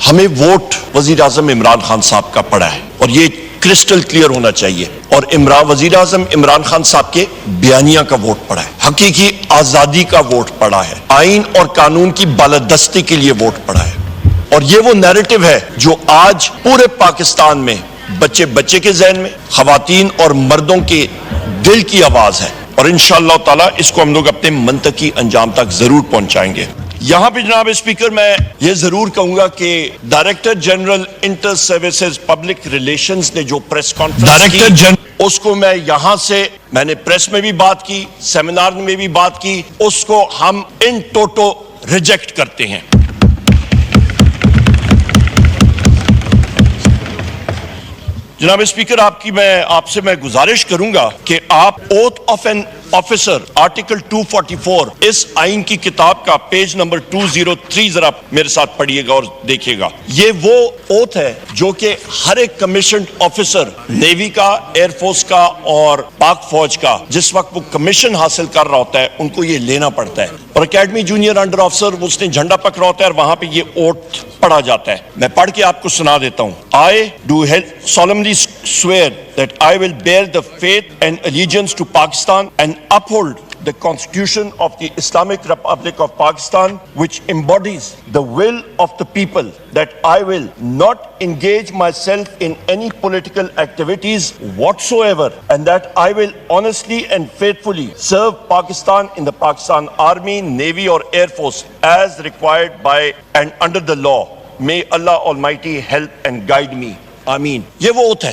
ہمیں ووٹ وزیر اعظم عمران خان صاحب کا پڑا ہے اور یہ کرسٹل کلیئر ہونا چاہیے، اور وزیر اعظم عمران خان صاحب کے بیانیہ کا ووٹ پڑا ہے، حقیقی آزادی کا ووٹ پڑا ہے، آئین اور قانون کی بالادستی کے لیے ووٹ پڑا ہے، اور یہ وہ نیریٹو ہے جو آج پورے پاکستان میں بچے کے ذہن میں، خواتین اور مردوں کے دل کی آواز ہے، اور انشاءاللہ تعالی اس کو ہم لوگ اپنے منطقی انجام تک ضرور پہنچائیں گے۔ یہاں پہ جناب اسپیکر میں یہ ضرور کہوں گا کہ director general inter services public relations نے جو پریس کانفرنس کی، اس کو میں یہاں سے میں نے پریس میں بھی بات کی، سیمینار میں بھی بات کی، اس کو ہم ان ٹوٹو ریجیکٹ کرتے ہیں۔ جناب اسپیکر، آپ سے میں گزارش کروں گا کہ آپ oath of an officer article 244 اس آئین کی کتاب کا پیج نمبر 203 ذرا میرے ساتھ پڑھیے گا اور دیکھیے گا۔ یہ وہ اوتھ ہے جو کہ ہر ایک کمیشنڈ آفیسر نیوی کا، ایئر فورس کا اور پاک فوج کا جس وقت وہ کمیشن حاصل کر رہا ہوتا ہے ان کو یہ لینا پڑتا ہے، اور اکیڈمی جونیئر انڈر آفیسر اس نے جھنڈا پکڑا ہوتا ہے اور وہاں پہ یہ اوتھ پڑھا جاتا ہے۔ میں پڑھ کے آپ کو سنا دیتا ہوں۔ I do solemnly swear that I will bear the faith and allegiance to Pakistan and uphold the Constitution of the Islamic Republic of Pakistan, which embodies the will of the people, that I will not engage myself in any political activities whatsoever, and that I will honestly and faithfully serve Pakistan in the Pakistan Army, Navy or Air Force as required by and under the law. May Allah Almighty help and guide me. آمین۔ یہ وہ oath ہے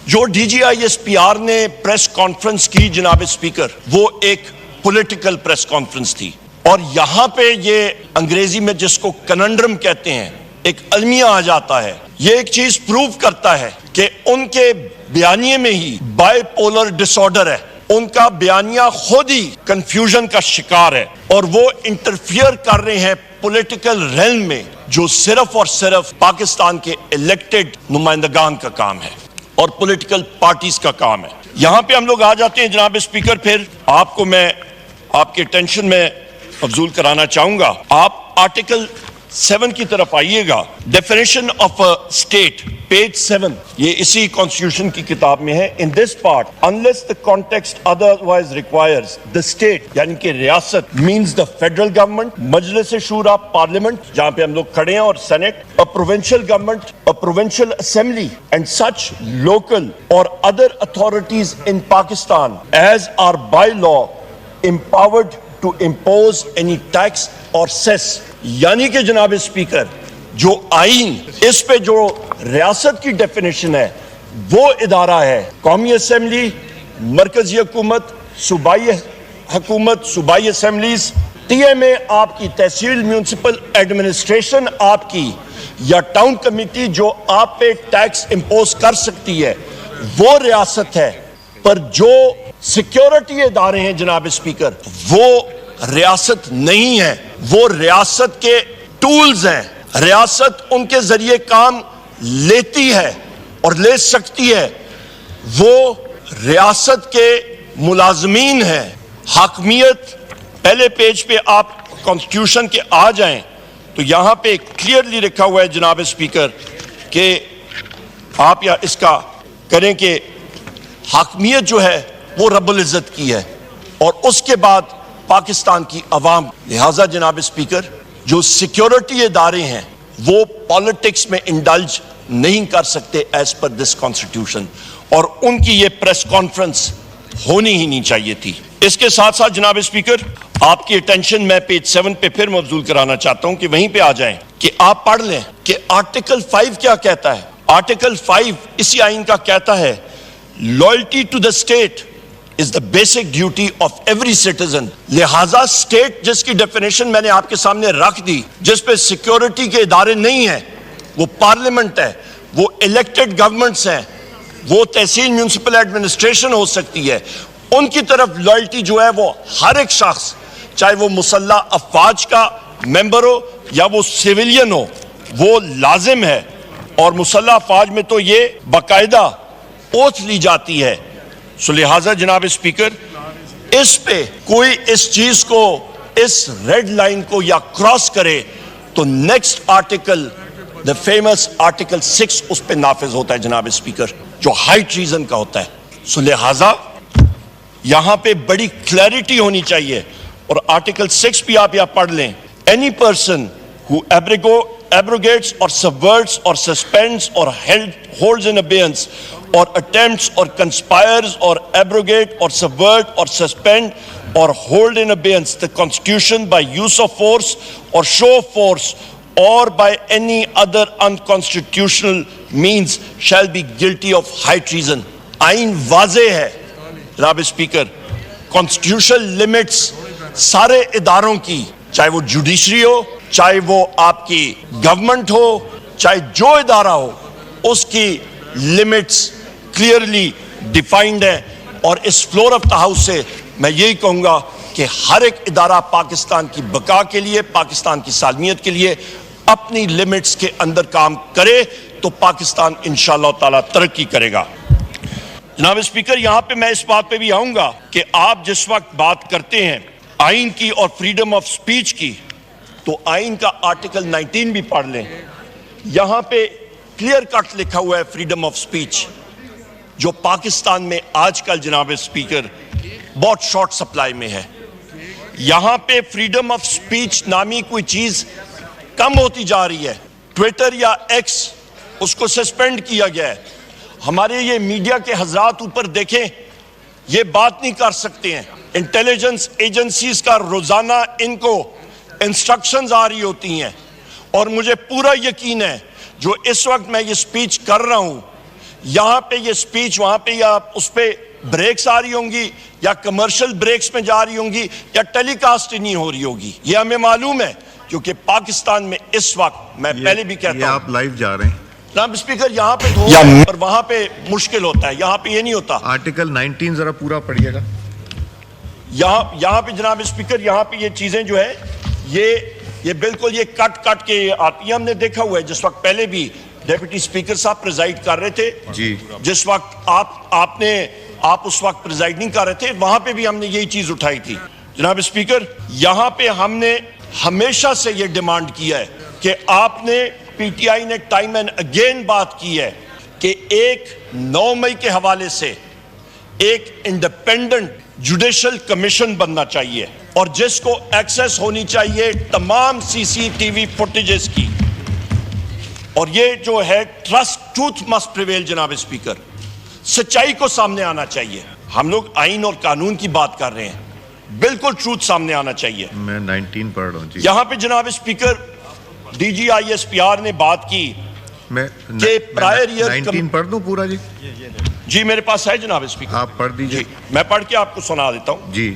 جو D G I S P R نے press conference کی جناب speaker, وہ ایک پولیٹیکل پریس کانفرنس تھی، اور یہاں پہ یہ انگریزی میں جس کو کننڈرم کہتے ہیں ایک المیہ آ جاتا ہے۔ یہ ایک چیز پروف کرتا ہے کہ ان کے بیانیے میں ہی بائی پولر ڈس آرڈر ہے، ان کا بیانیہ خود ہی کنفیوژن کا شکار ہے، اور وہ انٹرفیئر کر رہے ہیں پولیٹیکل ریلم میں جو صرف اور صرف پاکستان کے الیکٹڈ نمائندگان کا کام ہے اور پولیٹیکل پارٹیز کا کام ہے۔ یہاں پہ ہم لوگ آ جاتے ہیں جناب اسپیکر، پھر آپ کو میں آپ کے ٹینشن میں مبذول کرانا چاہوں گا۔ آپ آرٹیکل 7 کی طرف آئیے گا، definition of a state, page 7، یہ اسی کانسٹیٹیوشن کی کتاب میں ہے۔ In this part unless the context otherwise requires the state یعنی کہ ریاست means the federal government، مجلس شورا پارلیمنٹ جہاں پہ ہم لوگ کھڑے ہیں اور Saint, a provincial government، a provincial assembly and such local or other authorities in Pakistan as are by law empowered to impose any tax or cess۔ یعنی کہ جناب اسپیکر جو آئین اس پہ جو ریاست کی ڈیفینیشن ہے وہ ادارہ ہے قومی اسمبلی، مرکزی حکومت، صوبائی حکومت، صوبائی اسمبلیز، ٹی ایم اے آپ کی تحصیل، میونسپل ایڈمنسٹریشن آپ کی، یا ٹاؤن کمیٹی جو آپ پہ ٹیکس امپوز کر سکتی ہے، وہ ریاست ہے۔ پر جو سیکیورٹی ادارے ہیں جناب اسپیکر وہ ریاست نہیں ہے، وہ ریاست کے ٹولز ہیں، ریاست ان کے ذریعے کام لیتی ہے اور لے سکتی ہے، وہ ریاست کے ملازمین ہیں۔ حاکمیت، پہلے پیج پہ آپ کانسٹیٹیوشن کے آ جائیں تو یہاں پہ کلیئرلی لکھا ہوا ہے جناب اسپیکر کہ آپ یا اس کا کریں کہ حاکمیت جو ہے وہ رب العزت کی ہے اور اس کے بعد پاکستان کی عوام۔ لہٰذا جناب اسپیکر جو سیکیورٹی ادارے ہیں وہ پالیٹکس میں انڈلج نہیں کر سکتے ایز پر دس کانسٹیٹیوشن، اور ان کی یہ پریس کانفرنس ہونی ہی نہیں چاہیے تھی۔ اس کے ساتھ ساتھ جناب اسپیکر آپ کی اٹینشن میں پیج 7 پہ پھر مبذول کرانا چاہتا ہوں کہ وہیں پہ آ جائیں کہ آپ پڑھ لیں کہ آرٹیکل 5 کیا کہتا ہے۔ آرٹیکل 5 اسی آئین کا کہتا ہے loyalty to the state is the basic duty of every citizen۔ لہٰذا اسٹیٹ جس کی ڈیفینیشن میں نے آپ کے سامنے رکھ دی، جس پہ سیکیورٹی کے ادارے نہیں ہیں، وہ پارلیمنٹ ہے، وہ الیکٹڈ گورنمنٹس ہیں، وہ تحصیل میونسپل ایڈمنسٹریشن ہو سکتی ہے، ان کی طرف لائلٹی جو ہے وہ ہر ایک شخص، چاہے وہ مسلح افواج کا ممبر ہو یا وہ سیویلین ہو، وہ لازم ہے۔ اور مسلح افواج میں تو یہ باقاعدہ اوتھ لی جاتی ہے۔ سو لہٰذا جناب اسپیکر اس پہ کوئی اس چیز کو، اس ریڈ لائن کو یا کراس کرے تو next article the famous Article 6 اس پہ نافذ ہوتا ہے جناب اسپیکر, جو ہائی ٹریزن کا ہوتا ہے. سو لہذا یہاں پہ بڑی کلیئرٹی ہونی چاہیے, اور آرٹیکل 6 بھی آپ یہاں پڑھ لیں. Any person who abrogates or subverts or suspends or holds in abeyance or attempts or conspires or abrogate or subvert or suspend or hold in abeyance the Constitution by use of force or show of force or by any other unconstitutional means shall be guilty of high treason. آئین واضح ہے جناب speaker, constitutional limits سارے اداروں کی, چاہے وہ judiciary ہو, چاہے وہ آپ کی گورنمنٹ ہو, چاہے جو ادارہ ہو, اس کی لمٹس کلیئرلی ڈیفائنڈ ہے. اور اس فلور آف دا ہاؤس سے میں یہی کہوں گا کہ ہر ایک ادارہ پاکستان کی بقا کے لیے, پاکستان کی سالمیت کے لیے اپنی لمٹس کے اندر کام کرے تو پاکستان انشاءاللہ تعالی ترقی کرے گا. جناب اسپیکر, یہاں پہ میں اس بات پہ بھی آؤں گا کہ آپ جس وقت بات کرتے ہیں آئین کی اور فریڈم آف سپیچ کی, تو آئین کا آرٹیکل 19 بھی پڑھ لیں. یہاں پہ کلیئر کٹ لکھا ہوا ہے فریڈم آف سپیچ, جو پاکستان میں آج کل جناب اسپیکر بہت شارٹ سپلائی میں ہے. یہاں پہ فریڈم آف سپیچ نامی کوئی چیز کم ہوتی جا رہی ہے. ٹویٹر یا ایکس, اس کو سسپینڈ کیا گیا ہے. ہمارے یہ میڈیا کے حضرات اوپر دیکھیں, یہ بات نہیں کر سکتے ہیں. انٹیلیجنس ایجنسیز کا روزانہ ان کو انسٹرکشنز آ رہی ہوتی ہیں, اور مجھے پورا یقین ہے جو اس وقت میں یہ سپیچ کر رہا ہوں, یہاں پہ یہ سپیچ وہاں پہ یا اس پہ بریکس آ رہی ہوں گی, یا کمرشل بریکس میں جا رہی ہوں گی, یا ٹیلی کاسٹ نہیں ہو رہی ہوگی. یہ ہمیں معلوم ہے, کیونکہ پاکستان میں اس وقت, میں پہلے بھی کہتا ہوں, آپ لائیو جا رہے ہیں جناب اسپیکر, یہاں پہ دھو پر وہاں پہ مشکل ہوتا ہے, یہاں پہ یہ نہیں ہوتا. آرٹیکل 19 ذرا پورا پڑھیے گا. یہاں پہ جناب اسپیکر, یہاں پہ یہ چیزیں جو ہے یہ بالکل یہ کٹ کے آتی ہیں. ہم نے دیکھا ہوا ہے جس وقت پہلے بھی ڈیپٹی اسپیکر صاحب پریزائڈ کر رہے تھے, جی, جس وقت آپ اس وقت پریزائڈ نہیں کر رہے تھے, وہاں پہ بھی ہم نے یہی چیز اٹھائی تھی. جناب اسپیکر, یہاں پہ ہم نے ہمیشہ سے یہ ڈیمانڈ کیا ہے کہ آپ نے, پی ٹی آئی نے ٹائم اینڈ اگین بات کی ہے کہ 9 مئی کے حوالے سے ایک انڈیپینڈنٹ جوڈیشل کمیشن بننا چاہیے, اور جس کو ایکسیس ہونی چاہیے تمام سی سی ٹی وی فوٹیجز کی. اور یہ جو ہے ٹروتھ مسٹ پریویل. جناب اسپیکر, سچائی کو سامنے آنا چاہیے. ہم لوگ آئین اور قانون کی بات کر رہے ہیں, بالکل ٹروتھ سامنے آنا چاہیے. میں 19 پڑھ رہا ہوں. جی, یہاں پہ جناب speaker D G I S P R نے بات کی میں کہ پرائر ایئر 19 پڑھ دوں پورا. جی جی, میرے پاس ہے جناب اسپیکر, آپ پڑھ دیجئے. میں پڑھ کے آپ کو سنا دیتا ہوں. جی.